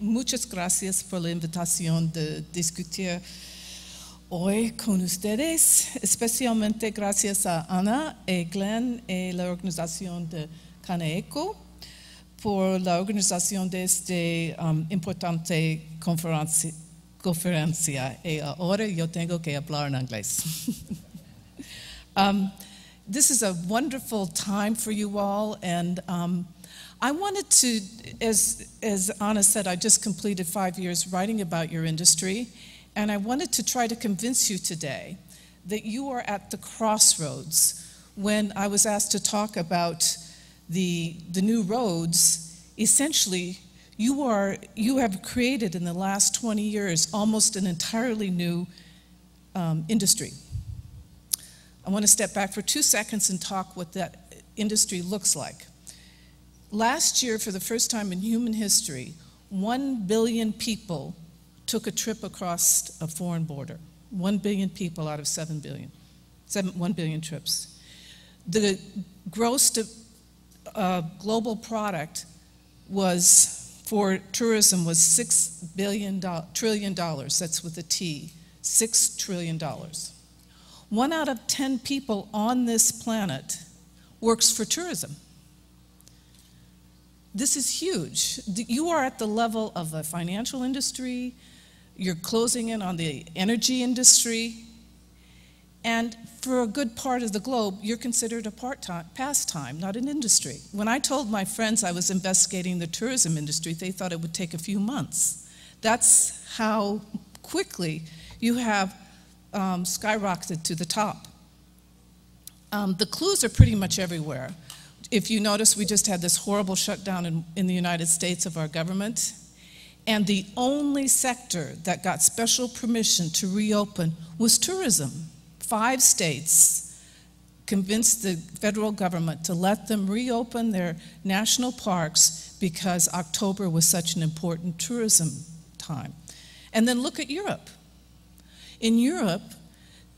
Muchas gracias por la invitación de discutir hoy con ustedes, especialmente gracias a Ana y Glenn y la organización de Caneco por la organización de esta importante conferencia. Y ahora yo tengo que hablar en inglés. This is a wonderful time for you all, and I wanted to, as Anna said, I just completed 5 years writing about your industry, and I wanted to try to convince you today that you are at the crossroads. When I was asked to talk about the new roads, essentially you have created in the last 20 years almost an entirely new industry. I want to step back for 2 seconds and talk what that industry looks like. Last year, for the first time in human history, 1 billion people took a trip across a foreign border. 1 billion people out of 7 billion. 1 billion trips. The gross global product for tourism was $6 trillion. That's with a T, $6 trillion. 1 out of 10 people on this planet works for tourism. This is huge. You are at the level of the financial industry, you're closing in on the energy industry, and for a good part of the globe, you're considered a pastime, not an industry. When I told my friends I was investigating the tourism industry, they thought it would take a few months. That's how quickly you have skyrocketed to the top. The clues are pretty much everywhere. If you notice, we just had this horrible shutdown in the United States of our government, and the only sector that got special permission to reopen was tourism. 5 states convinced the federal government to let them reopen their national parks because October was such an important tourism time. And then look at Europe. In Europe,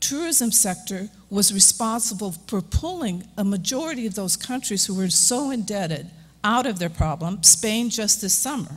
tourism sector was responsible for pulling a majority of those countries who were so indebted out of their problem, Spain just this summer.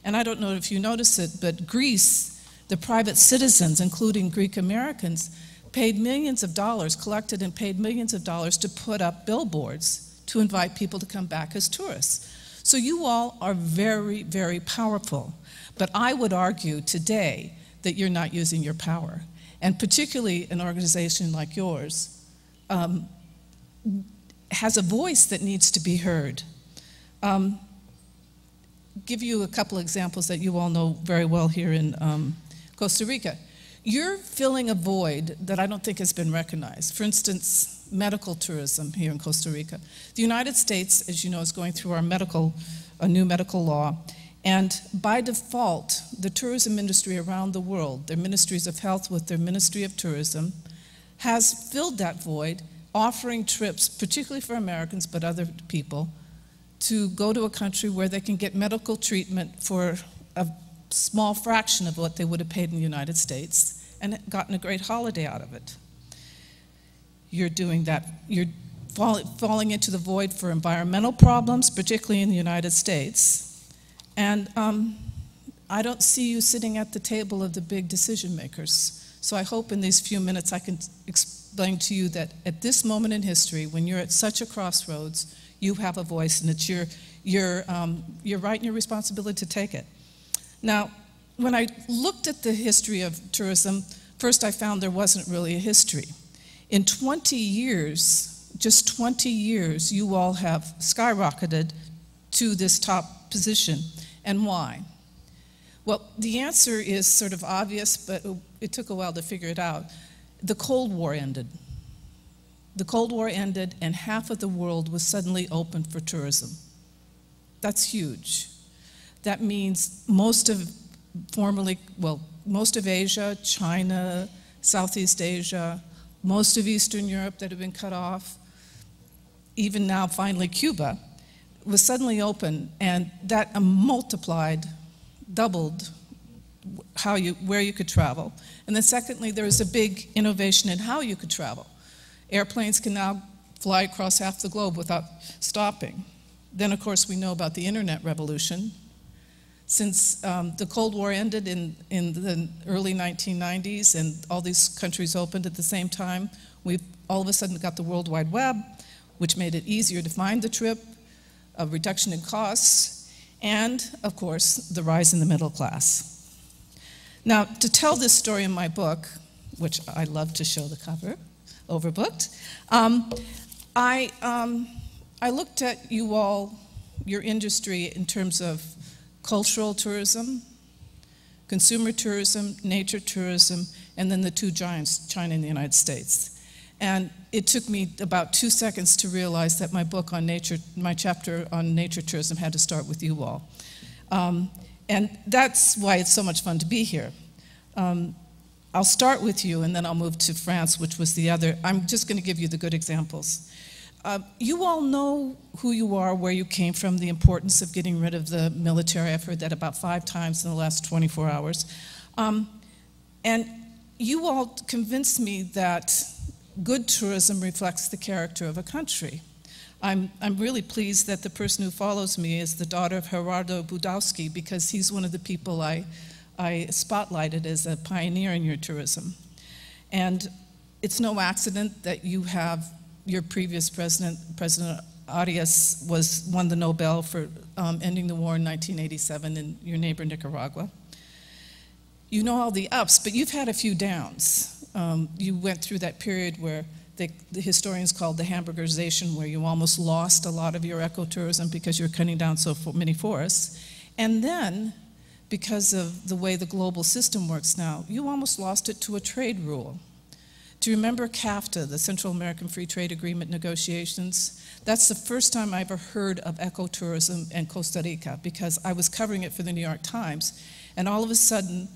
And I don't know if you notice it, but Greece, the private citizens, including Greek Americans, paid millions of dollars, collected and paid millions of dollars to put up billboards to invite people to come back as tourists. So you all are very, very powerful. But I would argue today that you're not using your power. And particularly an organization like yours has a voice that needs to be heard. Give you a couple examples that you all know very well here in Costa Rica. You're filling a void that I don't think has been recognized. For instance, medical tourism here in Costa Rica. The United States, as you know, is going through a new medical law. And by default, the tourism industry around the world, their ministries of health with their Ministry of Tourism, has filled that void, offering trips, particularly for Americans, but other people, to go to a country where they can get medical treatment for a small fraction of what they would have paid in the United States and gotten a great holiday out of it. You're doing that. You're falling into the void for environmental problems, particularly in the United States. And I don't see you sitting at the table of the big decision makers. So I hope in these few minutes I can explain to you that at this moment in history, when you're at such a crossroads, you have a voice, and it's your right and your responsibility to take it. Now, when I looked at the history of tourism, first I found there wasn't really a history. In 20 years, just 20 years, you all have skyrocketed to this top position. And why? Well, the answer is sort of obvious, but it took a while to figure it out. The Cold War ended. The Cold War ended, and half of the world was suddenly open for tourism. That's huge. That means most of Asia, China, Southeast Asia, most of Eastern Europe that had been cut off, even now finally Cuba, was suddenly open, and that doubled where you could travel. And then secondly, there was a big innovation in how you could travel. Airplanes can now fly across half the globe without stopping. Then, of course, we know about the internet revolution. Since the Cold War ended in the early 1990s and all these countries opened at the same time, we've all of a sudden got the World Wide Web, which made it easier to find the trip, a reduction in costs, and, of course, the rise in the middle class. Now, to tell this story in my book, which I love to show the cover, Overbooked, I looked at you all, your industry, in terms of cultural tourism, consumer tourism, nature tourism, and then the two giants, China and the United States. And it took me about 2 seconds to realize that my book on nature, my chapter on nature tourism, had to start with you all. And that's why it's so much fun to be here. I'll start with you, and then I'll move to France, which was the other. I'm just going to give you the good examples. You all know who you are, where you came from, the importance of getting rid of the military. I've heard that about 5 times in the last 24 hours. And you all convinced me that good tourism reflects the character of a country. I'm really pleased that the person who follows me is the daughter of Gerardo Budowski, because he's one of the people I spotlighted as a pioneer in your tourism. And it's no accident that you have your previous president, President Arias, won the Nobel for ending the war in 1987 in your neighbor Nicaragua. You know all the ups, but you've had a few downs. You went through that period where the historians called the hamburgerization, where you almost lost a lot of your ecotourism because you're cutting down so many forests. And then, because of the way the global system works now, you almost lost it to a trade rule. Do you remember CAFTA, the Central American Free Trade Agreement negotiations? That's the first time I ever heard of ecotourism in Costa Rica, because I was covering it for the New York Times, and all of a sudden,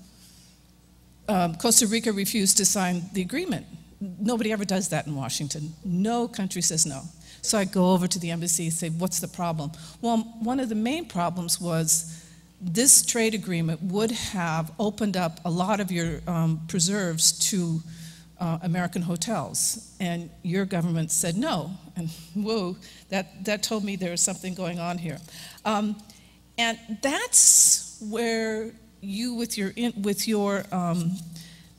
Costa Rica refused to sign the agreement. Nobody ever does that in Washington. No country says no. So I go over to the embassy and say, what's the problem? Well, one of the main problems was this trade agreement would have opened up a lot of your preserves to American hotels, and your government said no. And whoa, that told me there was something going on here. And that's where you, with your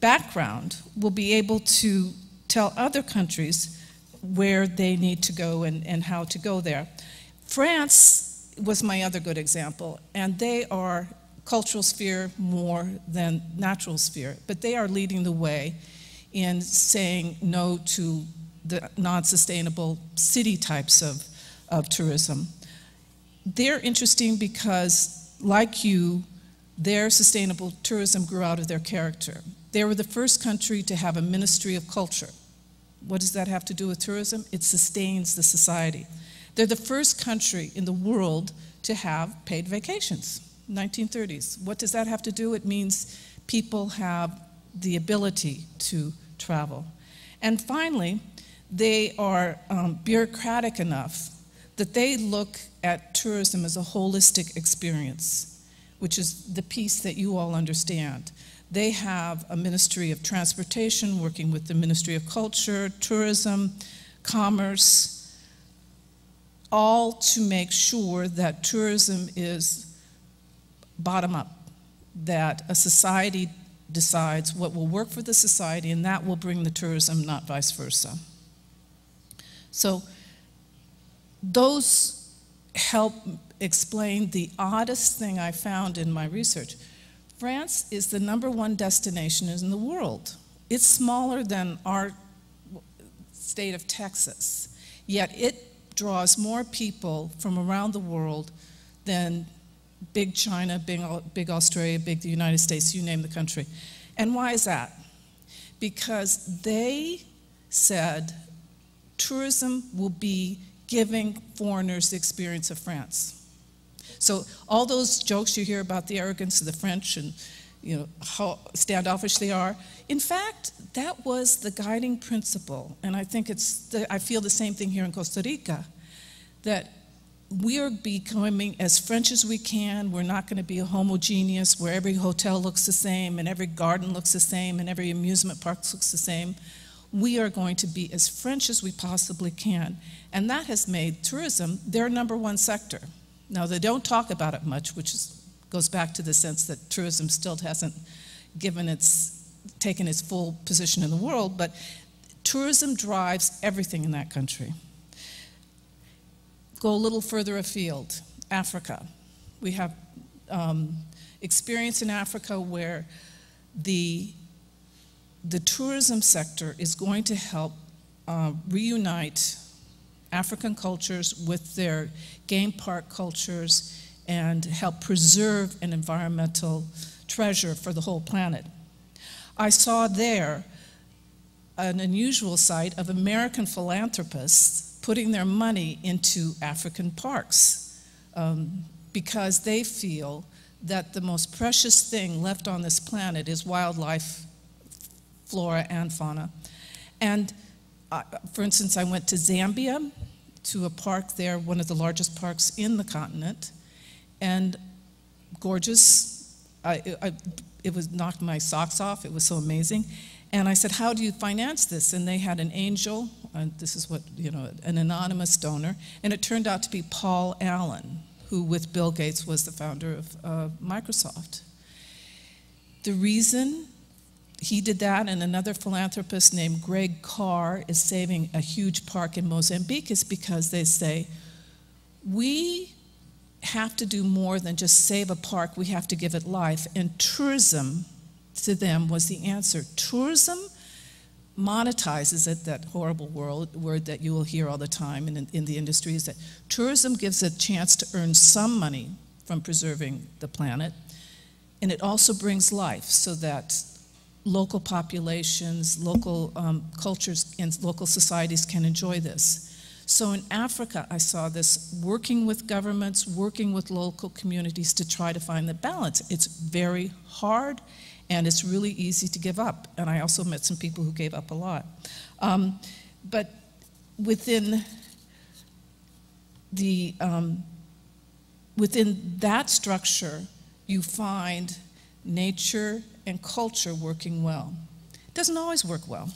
background, will be able to tell other countries where they need to go and how to go there. France was my other good example, and they are cultural sphere more than natural sphere, but they are leading the way in saying no to the non-sustainable city types of tourism. They're interesting because, like you, their sustainable tourism grew out of their character. They were the first country to have a ministry of culture. What does that have to do with tourism? It sustains the society. They're the first country in the world to have paid vacations, 1930s. What does that have to do? It means people have the ability to travel. And finally, they are bureaucratic enough that they look at tourism as a holistic experience, which is the piece that you all understand. They have a Ministry of Transportation working with the Ministry of Culture, Tourism, Commerce, all to make sure that tourism is bottom up, that a society decides what will work for the society, and that will bring the tourism, not vice versa. So those help explain the oddest thing I found in my research. France is the #1 destination in the world. It's smaller than our state of Texas, yet it draws more people from around the world than big China, big Australia, big the United States, you name the country. And why is that? Because they said tourism will be giving foreigners the experience of France. So all those jokes you hear about the arrogance of the French and how standoffish they are, in fact, that was the guiding principle. And I think I feel the same thing here in Costa Rica, that we are becoming as French as we can. We're not going to be homogeneous where every hotel looks the same and every garden looks the same and every amusement park looks the same. We are going to be as French as we possibly can. And that has made tourism their #1 sector. Now, they don't talk about it much, which is goes back to the sense that tourism still hasn't taken its full position in the world, but tourism drives everything in that country. Go a little further afield, Africa. We have experience in Africa where the tourism sector is going to help reunite African cultures with their game park cultures and help preserve an environmental treasure for the whole planet. I saw there an unusual sight of American philanthropists putting their money into African parks because they feel that the most precious thing left on this planet is wildlife, flora, and fauna. And for instance, I went to Zambia, to a park there, one of the largest parks in the continent, and gorgeous. It was knocked my socks off. It was so amazing. And I said, how do you finance this? And they had an angel, and this is what, an anonymous donor, and it turned out to be Paul Allen, who with Bill Gates was the founder of Microsoft. The reason he did that, and another philanthropist named Greg Carr is saving a huge park in Mozambique, is because they say, we have to do more than just save a park, we have to give it life. And tourism, to them, was the answer. Tourism monetizes it, that horrible word that you will hear all the time in the industry, is that tourism gives a chance to earn some money from preserving the planet, and it also brings life so that local populations, local cultures, and local societies can enjoy this. So in Africa, I saw this working with governments, working with local communities to try to find the balance. It's very hard, and it's really easy to give up. And I also met some people who gave up a lot. But within that structure, you find nature and culture working well. It doesn't always work well.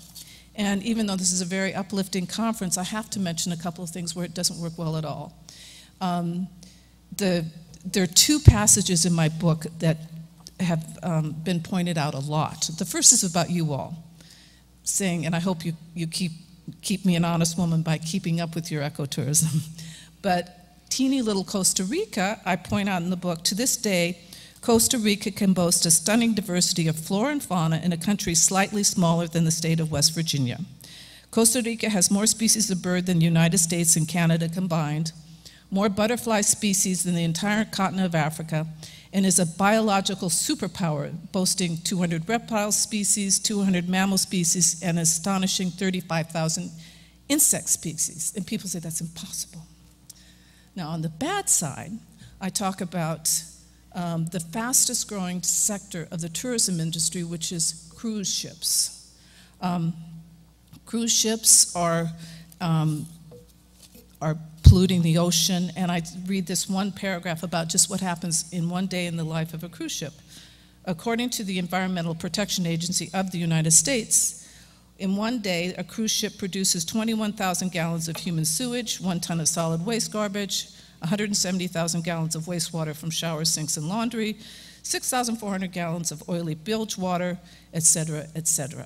And even though this is a very uplifting conference, I have to mention a couple of things where it doesn't work well at all. There are two passages in my book that have been pointed out a lot. The first is about you all, saying, and I hope you keep me an honest woman by keeping up with your ecotourism. But teeny little Costa Rica, I point out in the book, to this day, Costa Rica can boast a stunning diversity of flora and fauna in a country slightly smaller than the state of West Virginia. Costa Rica has more species of bird than the United States and Canada combined, more butterfly species than the entire continent of Africa, and is a biological superpower, boasting 200 reptile species, 200 mammal species, and an astonishing 35,000 insect species. And people say that's impossible. Now, on the bad side, I talk about the fastest growing sector of the tourism industry, which is cruise ships. Cruise ships are polluting the ocean, and I read this one paragraph about just what happens in one day in the life of a cruise ship. According to the Environmental Protection Agency of the United States, in one day, a cruise ship produces 21,000 gallons of human sewage, 1 ton of solid waste garbage, 170,000 gallons of wastewater from showers, sinks, and laundry, 6,400 gallons of oily bilge water, et cetera, et cetera.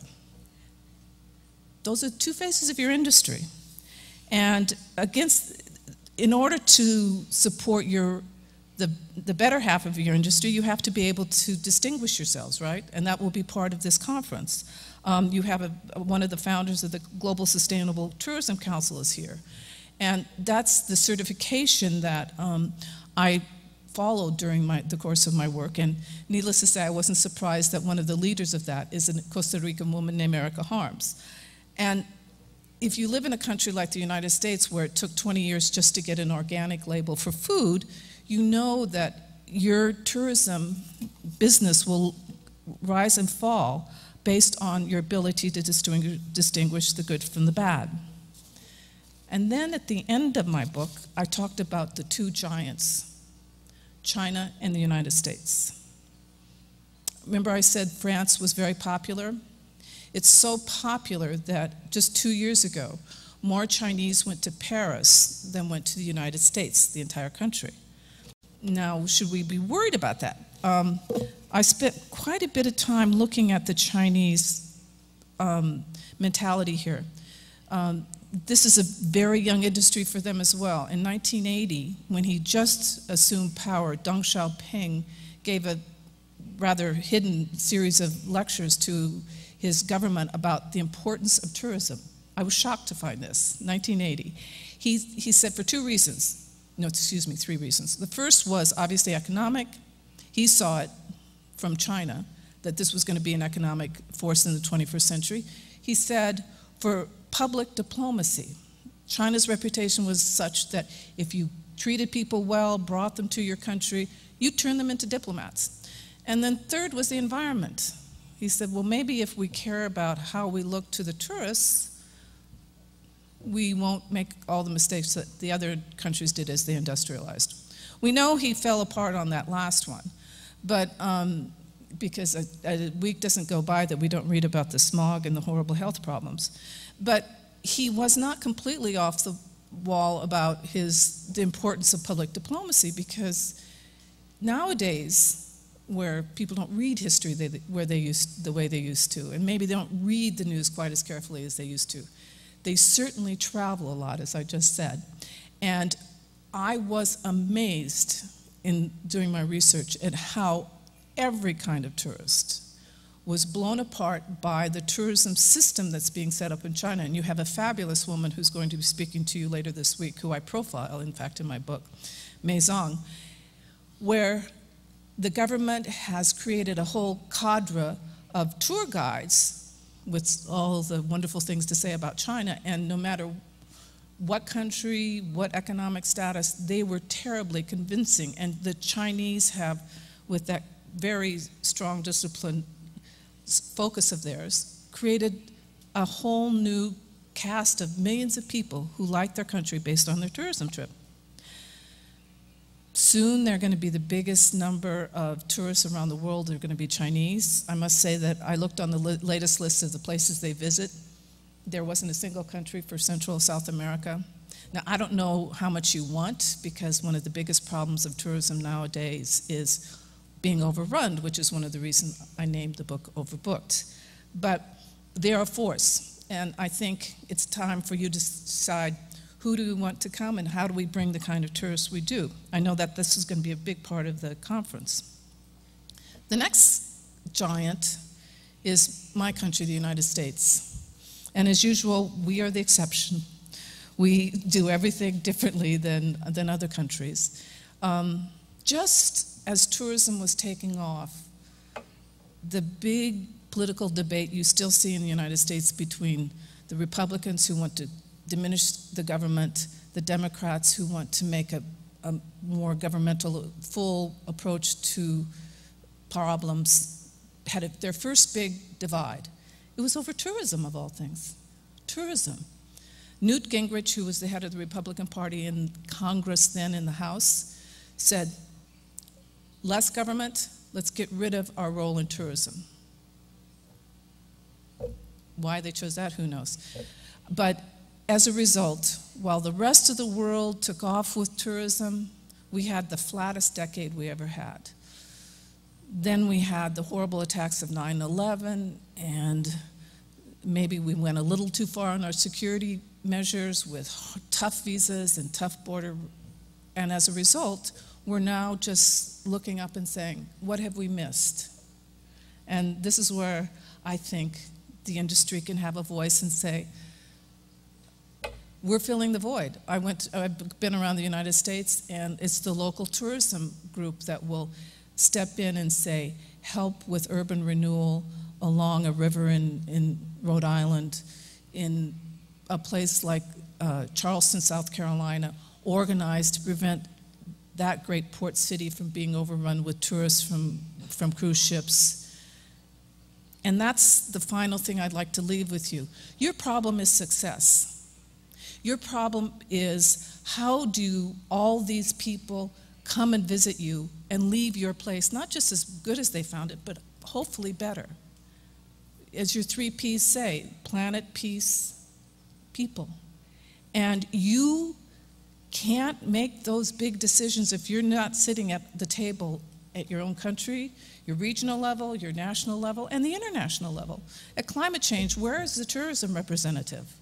Those are two faces of your industry. And in order to support the better half of your industry, you have to be able to distinguish yourselves, right? And that will be part of this conference. You have one of the founders of the Global Sustainable Tourism Council is here. And that's the certification that I followed during the course of my work. And needless to say, I wasn't surprised that one of the leaders of that is a Costa Rican woman named Erica Harms. And if you live in a country like the United States, where it took 20 years just to get an organic label for food, you know that your tourism business will rise and fall based on your ability to distinguish the good from the bad. And then at the end of my book, I talked about the two giants, China and the United States. Remember I said France was very popular? It's so popular that just 2 years ago, more Chinese went to Paris than went to the United States, the entire country. Now, should we be worried about that? I spent quite a bit of time looking at the Chinese mentality here. This is a very young industry for them as well. In 1980, when he just assumed power, Deng Xiaoping gave a rather hidden series of lectures to his government about the importance of tourism. I was shocked to find this, 1980. He said for three reasons. The first was obviously economic. He saw it from China, that this was going to be an economic force in the 21st century. He said for public diplomacy, China's reputation was such that if you treated people well, brought them to your country, you turn them into diplomats. And then third was the environment. He said, well, maybe if we care about how we look to the tourists, we won't make all the mistakes that the other countries did as they industrialized. We know he fell apart on that last one, but because a week doesn't go by that we don't read about the smog and the horrible health problems. But he was not completely off the wall about the importance of public diplomacy, because nowadays, where people don't read history the way they used to, and maybe they don't read the news quite as carefully as they used to, they certainly travel a lot, as I just said. And I was amazed in doing my research at how every kind of tourist was blown apart by the tourism system that's being set up in China. And you have a fabulous woman who's going to be speaking to you later this week, who I profile, in fact, in my book, Mei Zong, where the government has created a whole cadre of tour guides with all the wonderful things to say about China, and no matter what country, what economic status, they were terribly convincing. And the Chinese have, with that very strong discipline focus of theirs, created a whole new cast of millions of people who like their country based on their tourism trip. Soon they're going to be the biggest number of tourists around the world. They're going to be Chinese. I must say that I looked on the latest list of the places they visit. There wasn't a single country for Central South America. Now, I don't know how much you want, because one of the biggest problems of tourism nowadays is being overrun, which is one of the reasons I named the book Overbooked. But they're a force, and I think it's time for you to decide, who do we want to come, and how do we bring the kind of tourists we do? I know that this is going to be a big part of the conference. The next giant is my country, the United States. And as usual, we are the exception. We do everything differently than other countries. Just as tourism was taking off, the big political debate you still see in the United States between the Republicans who want to diminish the government, the Democrats who want to make a more governmental, full approach to problems, had their first big divide. It was over tourism, of all things. Tourism. Newt Gingrich, who was the head of the Republican Party in Congress then, in the House, said, less government, let's get rid of our role in tourism. Why they chose that, who knows? But as a result, while the rest of the world took off with tourism, we had the flattest decade we ever had. Then we had the horrible attacks of 9/11, and maybe we went a little too far on our security measures with tough visas and tough border. And as a result, we're now just looking up and saying, what have we missed? And this is where I think the industry can have a voice and say, we're filling the void. I've been around the United States, and it's the local tourism group that will step in and say, help with urban renewal along a river in Rhode Island, in a place like Charleston, South Carolina, organized to prevent that great port city from being overrun with tourists from cruise ships. And that's the final thing I'd like to leave with you. Your problem is success. Your problem is, how do all these people come and visit you and leave your place not just as good as they found it, but hopefully better? As your 3 Ps say, planet, peace, people. And you can't make those big decisions if you're not sitting at the table at your own country, your regional level, your national level, and the international level. At climate change, where is the tourism representative?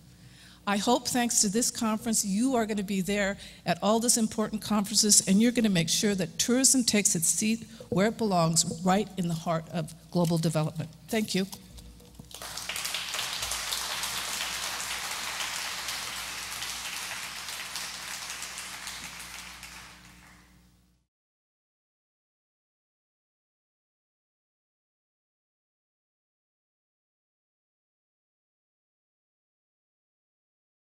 I hope, thanks to this conference, you are going to be there at all these important conferences, and you're going to make sure that tourism takes its seat where it belongs, right in the heart of global development. Thank you.